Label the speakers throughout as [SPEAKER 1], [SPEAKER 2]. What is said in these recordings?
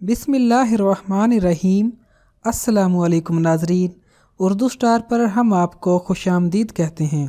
[SPEAKER 1] बिस्मिल्लाहिर्रहमानिर्रहीम। अस्सलामुअलैकुम नाज़रीन, उर्दू स्टार पर हम आपको खुशामदीद कहते हैं।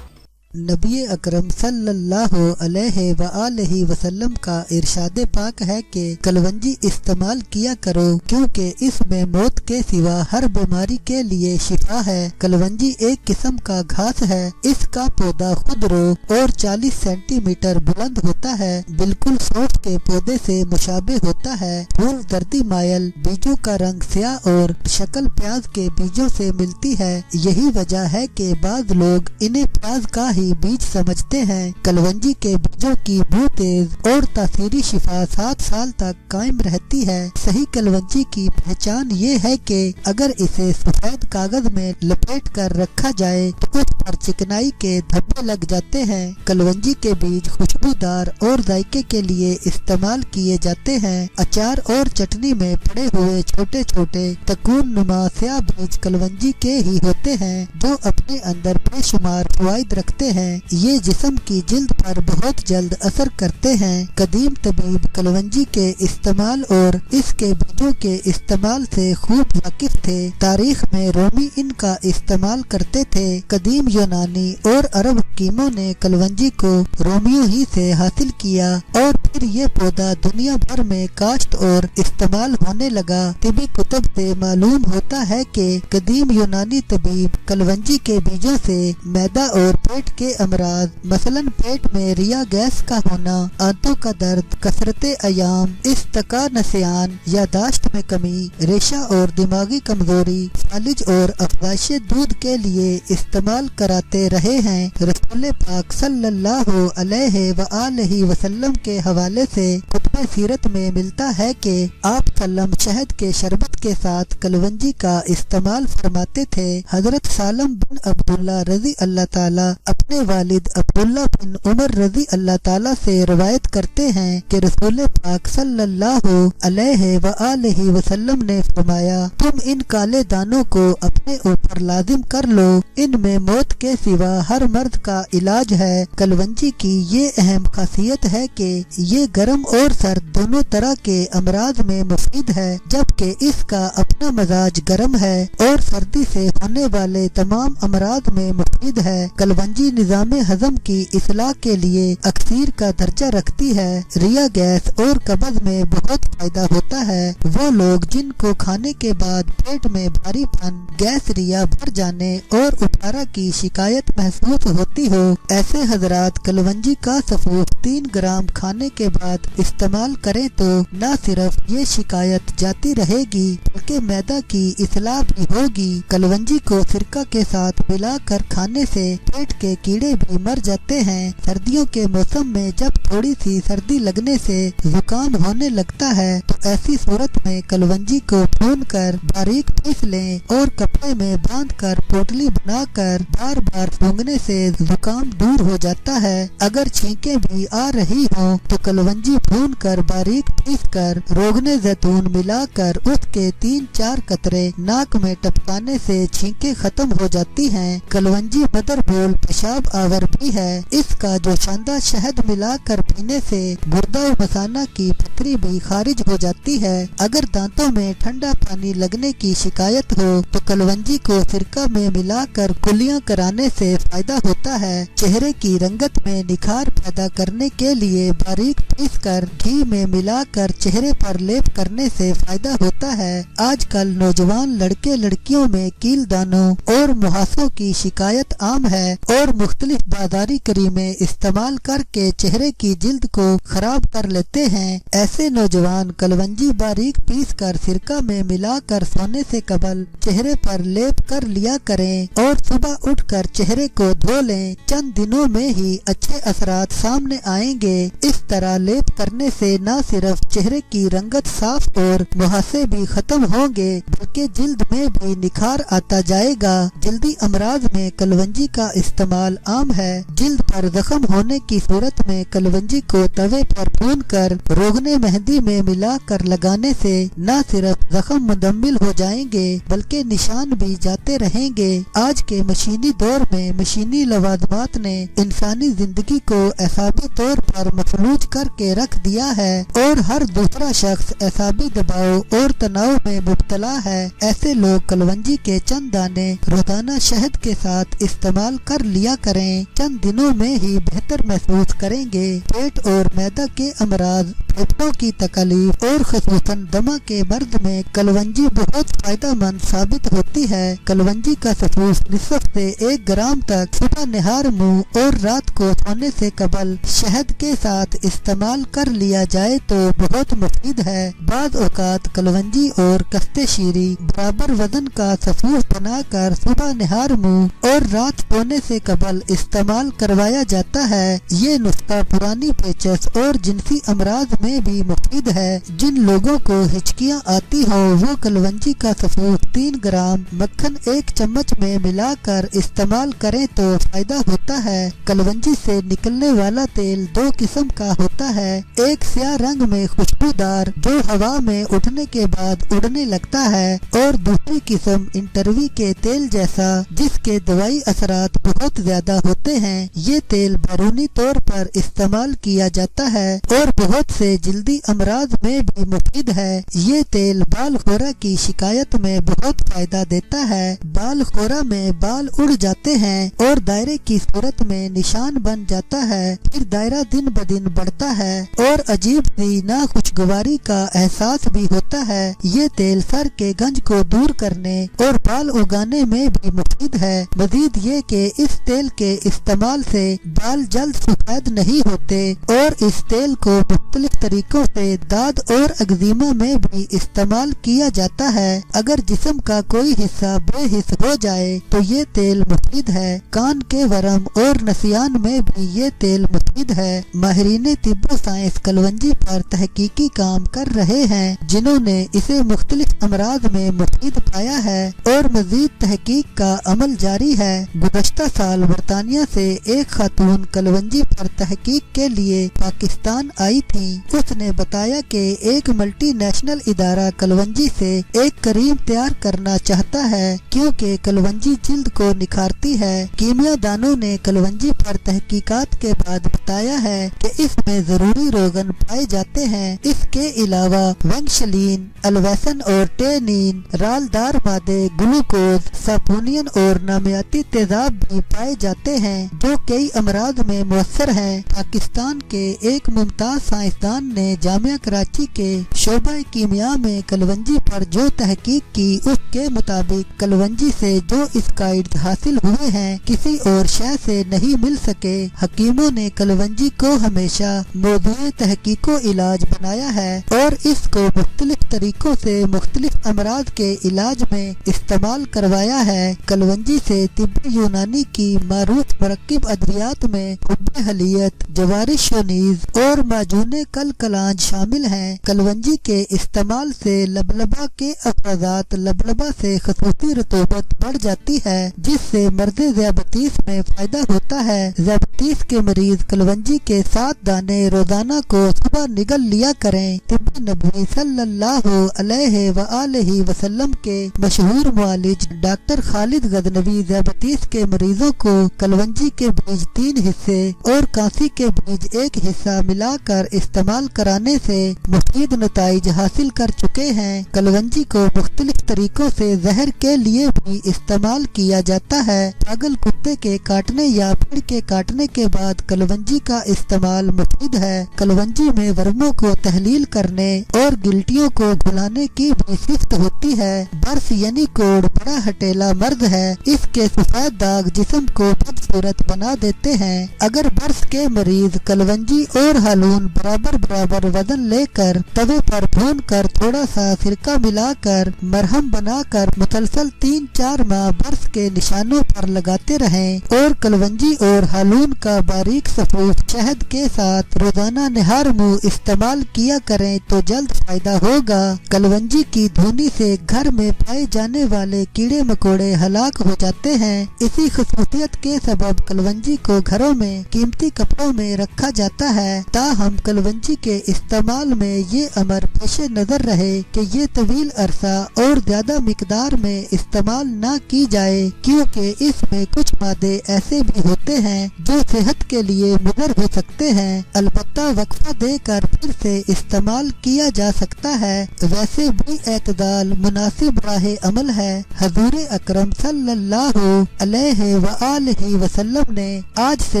[SPEAKER 2] नबी अकरम सल्लल्लाहु अलैहि वआलैहि वसल्लम का इरशाद पाक है कि कलवंजी इस्तेमाल किया करो, क्योंकि इसमें मौत के सिवा हर बीमारी के लिए शिफा है। कलवंजी एक किस्म का घास है। इसका पौधा खुदरो और 40 सेंटीमीटर बुलंद होता है। बिल्कुल सौंफ के पौधे से मुशाबे होता है। फूल जर्दी मायल, बीजों का रंग स्याह और शक्ल प्याज के बीजों से मिलती है। यही वजह है कि बाज लोग इन्हें प्याज का ही बीज समझते हैं। कलवंजी के बीजों की बू तेज और तासीरी शिफा 7 साल तक कायम रहती है। सही कलवंजी की पहचान ये है कि अगर इसे सफेद कागज में लपेट कर रखा जाए तो उस पर चिकनाई के धब्बे लग जाते हैं। कलवंजी के बीज खुशबूदार और जायके के लिए इस्तेमाल किए जाते हैं। अचार और चटनी में पड़े हुए छोटे छोटे तकून नुमा स्याह बीज कलवंजी के ही होते हैं, जो अपने अंदर बेशुमार फवाइद रखते हैं। ये जिस्म की जिल्द पर बहुत जल्द असर करते हैं। कदीम तबीब कलवंजी के इस्तेमाल और इसके बीजों के इस्तेमाल से खूब वाकिफ थे। तारीख में रोमी इनका इस्तेमाल करते थे। कदीम यूनानी और अरब हकीमों ने कलवंजी को रोमियों ही से हासिल किया और फिर ये पौधा दुनिया भर में काश्त और इस्तेमाल होने लगा। तिबी कुतुब से मालूम होता है कि कदीम यूनानी तबीब कलवंजी के बीजों से मैदा और पेट के अमराज मसलन पेट में रिया गैस का होना, आंतों का दर्द, कसरते अयाम, इस्तका नसियान, यादाश्त में कमी, रेशा और दिमागी कमजोरी, फालिज और अफवाइश दूध के लिए इस्तेमाल कराते रहे हैं। रसूल पाक सल्लल्लाहु अलैहि वआलैहि वसल्लम के हवाले से कुतुब सीरत में मिलता है कि आप सल्लम शहद के शरबत के साथ कलवंजी का इस्तेमाल फरमाते थे। हजरत सालम बिन अब्दुल्ला रजी अल्लाह ताला अपने वालिद अब्दुल्ला बिन उमर रजी अल्लाह ताला से रवायत करते हैं कि रसूल पाक सल्लल्लाहु अलैहि वआलैहि वसल्लम ने फरमाया, तुम इन काले दानों को अपने ऊपर लाजिम कर लो, इनमें मौत के सिवा हर मर्द का इलाज है। कलवंजी की ये अहम खासियत है कि ये गर्म और सर्द दोनों तरह के अमराज में मुफीद है, जबकि इसका अपना मजाज गर्म है और सर्दी से होने वाले तमाम अमराज में मुफीद है। कलवंजी निजामे हजम की इस्लाह के लिए अक्सीर का दर्जा रखती है। रिया गैस और कब्ज में बहुत फायदा होता है। वो लोग जिनको खाने के बाद पेट में भारीपन, गैस, रिया भर जाने और उठारा की शिकायत महसूस होती हो, ऐसे हजरात कलवंजी का सफूफ 3 ग्राम खाने के बाद इस्तेमाल करें तो न सिर्फ ये शिकायत जाती रहेगी बल्कि मैदा की इस्लाह भी होगी। कलवंजी को सिरका के साथ मिलाकर खाने से पेट के कीड़े भी मर जाते हैं। सर्दियों के मौसम में जब थोड़ी सी सर्दी लगने से जुकाम होने लगता है तो ऐसी सूरत में कलवंजी को भूनकर बारीक पीस लें और कपड़े में बांधकर पोटली बनाकर बार बार सूंघने से जुकाम दूर हो जाता है। अगर छींकें भी आ रही हों तो कलवंजी भूनकर बारीक पीसकर रोगने जैतून मिलाकर उसके 3-4 कतरे नाक में टपकाने से छींकें खत्म हो जाती हैं। कलवंजी मदरबोल पेशाब आवर भी है। इसका जो शानदार शहद मिलाकर पीने से गुर्दा और मसाना की पथरी भी खारिज हो जाती है। अगर दांतों में ठंडा पानी लगने की शिकायत हो तो कलवंजी को सिरका में मिलाकर कुलियां कराने से फायदा होता है। चेहरे की रंगत में निखार पैदा करने के लिए बारीक पीसकर घी में मिलाकर चेहरे पर लेप करने से फायदा होता है। आजकल नौजवान लड़के लड़कियों में कील दानों और मुहासों की शिकायत आम है और मुख्तलिफ बाजारी क्रीमें इस्तेमाल करके चेहरे की जिल्द को खराब कर लेते हैं। ऐसे नौजवान कलवंजी बारीक पीस कर सिरका में मिलाकर सोने से कबल चेहरे पर लेप कर लिया करें और सुबह उठकर चेहरे को धो लें। चंद दिनों में ही अच्छे असरात सामने आएंगे। इस तरह लेप करने से न सिर्फ चेहरे की रंगत साफ और मुहासे भी खत्म होंगे बल्कि जिल्द में भी निखार आता जाएगा। जल्दी अमराज में कलवंजी का इस्तेमाल आम है। जिल्द पर जख्म होने की सूरत में कलवंजी कलवंजी को तवे पर भून कर रोगने मेहंदी में मिलाकर लगाने से न सिर्फ जख्म मुंदमिल हो जाएंगे बल्कि निशान भी जाते रहेंगे। आज के मशीनी दौर में मशीनी लवाजमात ने इंसानी जिंदगी को एसाबी तौर पर मफलूज करके रख दिया है और हर दूसरा शख्स एसाबी दबाव और तनाव में मुब्तला है। ऐसे लोग कलवंजी के चंद दाने रोजाना शहद के साथ इस्तेमाल कर लिया करें, चंद दिनों में ही बेहतर महसूस करेंगे। पेट और मैदा के अमराज, फेफड़ों की तकलीफ और खुसूसन दमा के मर्द में कलवंजी बहुत फायदेमंद साबित होती है। कलवंजी का सफूस निस्फ से 1 ग्राम तक सुबह निहार मुंह और रात को सोने से कबल शहद के साथ इस्तेमाल कर लिया जाए तो बहुत मुफीद है। बाज़ औक़ात कलवंजी और कस्ते शीरी बराबर वजन का सफूस बनाकर सुबह निहार मुंह और रात सोने से कबल इस्तेमाल करवाया जाता है। ये नुस्खा पुरानी पेचस और जिनसी अमराज में भी मुफीद है। जिन लोगों को हिचकियाँ आती हो वो कलवंजी का सफूस 3 ग्राम मक्खन 1 चम्मच में मिलाकर इस्तेमाल करें तो फायदा होता है। कलवंजी से निकलने वाला तेल 2 किस्म का होता है। एक स्याह रंग में खुशबूदार जो हवा में उठने के बाद उड़ने लगता है और दूसरी किस्म इंटरवी के तेल जैसा जिसके दवाई असरात बहुत ज्यादा होते हैं। ये तेल बैरूनी तौर पर इस्तेमाल किया जाता है और बहुत से जल्दी अमराज में भी मुफीद है। ये तेल बाल खोरा की शिकायत में बहुत फायदा देता है। बाल खोरा में बाल उड़ जाते हैं और दायरे की सूरत में निशान बन जाता है, फिर दायरा दिन ब दिन बढ़ता है और अजीब सी नाखुशगवारी का एहसास भी होता है। ये तेल सर के गंज को दूर करने और बाल उगाने में भी मुफीद है। मजीद ये कि इस तेल के इस्तेमाल से बाल जल्द सफेद नहीं होते और इस तेल को मुख्तलिफ तरीकों से दाद और अग्जिमा में भी इस्तेमाल किया जाता है। अगर जिस्म का कोई हिस्सा बेहिस हो जाए तो ये तेल मुफीद है। कान के वरम और नसियान में भी ये तेल मुफीद है। माहिरीन तिब्बो साइंस कलवंजी पर तहकीकी काम कर रहे हैं जिन्होंने इसे मुख्तलिफ अमराज में मुफीद पाया है और मजीद तहकीक का अमल जारी है। गुज़श्ता साल बरतानिया से एक खातून कलवंजी पर तहकीक के लिए पाकिस्तान आई थी। उसने बताया कि एक मल्टी नेशनल इदारा कलवंजी से एक करीम तैयार करना चाहता है क्योंकि कलवंजी जिल्द को निखारती है। कीमियादानों ने कलवंजी पर तहकीकात के बाद बताया है कि इसमें जरूरी रोगन पाए जाते हैं। इसके अलावा वेंशलीन, अलवेसन और टेनिन, रालदार मादे, ग्लूकोज, सापुनियन और नामियाती तेजाब भी पाए जाते हैं जो कई अमराज में मुअस्सर हैं। पाकिस्तान के एक मुमताज साइंसदान ने जामिया कराची के शोबा कीमिया में कलवंजी पर जो तहकीक की उसके मुताबिक कलवंजी से जो स्काइड्स हासिल हुए हैं किसी और शय से नहीं मिल सके। हकीमों ने कलवंजी को हमेशा मौजूद तहकीको इलाज बनाया है और इसको मुख्तलिफ तरीकों से मुख्तलिफ अमराज के इलाज में इस्तेमाल करवाया है। कलवंजी से तिब्बी यूनानी की मारूफ मरक्किब अद्वियात में हुब्बे हलियत, जवारिश नीज और माजूने कल कलांज शामिल हैं। कलवंजी के इस्तेमाल से लबलबा के अफराजात लबलबा से खसूसी रतूबत बढ़ जाती है जिससे मर्द ज़ियाबतीस में फायदा होता है। ज़ियाबतीस के मरीज कलवंजी के 7 दाने रोजाना को सुबह निगल लिया करें। तिब्बी नबवी सल्लल्लाहु अलैहि व आलिहि वसल्लम के मशहूर मुआलिज डॉक्टर खालिद गजनवी ज़ियाबतीस के मरीजों को कलवंजी के बीज 3 हिस्से और कांसी के बीज 1 हिस्सा मिलाकर इस्तेमाल कराने से मुफीद नताइज हासिल कर चुके हैं। कलवंजी को मुख्तलिफ तरीकों से जहर के लिए भी इस्तेमाल किया जाता है। पागल कुत्ते के काटने या भीड़ के काटने के बाद कलवंजी का इस्तेमाल मुफीद है। कलवंजी में वर्मों को तहलील करने और गिल्टियों को घुलाने की भी सिफ्त होती है। बर्स यानी कोड़ बड़ा हटेला मर्द है। इसके सफेद दाग जिस्म को बदसूरत बना देते हैं। अगर बर्स के मरीज कलवंजी और हालून बराबर बराबर वजन लेकर तवे पर भून कर थोड़ा सा सिरका मिलाकर मरहम बनाकर मुसलसल 3-4 माह बर्स के निशानों पर लगाते रहें और कलवंजी और हालून का बारीक सफूस शहद के साथ रोजाना निहार मुंह इस्तेमाल किया करें तो जल्द फायदा होगा। कलवंजी की धुनी से घर में पाए जाने वाले कीड़े मकोड़े हलाक हो जाते हैं। इसी खुसूसियत के सबब सबब कलवंजी को घरों में कीमती कपड़ों में रखा जाता है। ताहम कलवंजी के इस्तेमाल में ये अमर पेश नजर रहे कि ये तवील अरसा और ज्यादा मिकदार में इस्तेमाल न की जाए, क्योंकि इसमें कुछ मादे ऐसे भी होते हैं जो सेहत के लिए मुदर हो सकते हैं। अलबत्ता वक्फा देकर फिर से इस्तेमाल किया जा सकता है। वैसे भी एतदाल मुनासिब राह अमल है। हजूर अकरम सल्लल्लाहु अलैहि वआलैहि वसल्लम ने आज से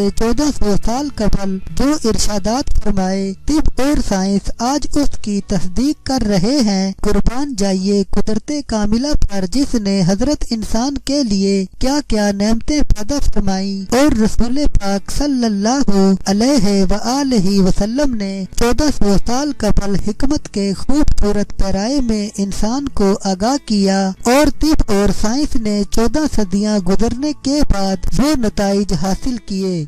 [SPEAKER 2] 1400 साल कबल जो इरशादात फरमाए, तिब और साइंस आज उसकी तस्दीक कर रहे हैं। कुर्बान जाइए कुदरते कामिला पर जिसने हजरत इंसान के लिए क्या क्या नेमतें पैदा फरमाई और रसूल पाक सल्लल्लाहु अलैहि वआलैहि वसल्लम ने 1400 साल कबल हिकमत के खूबसूरत पैराए में इंसान को आगाह किया और तिब और साइंस ने 14 सदियां गुजरने के बाद वो नताइज हासिल किए।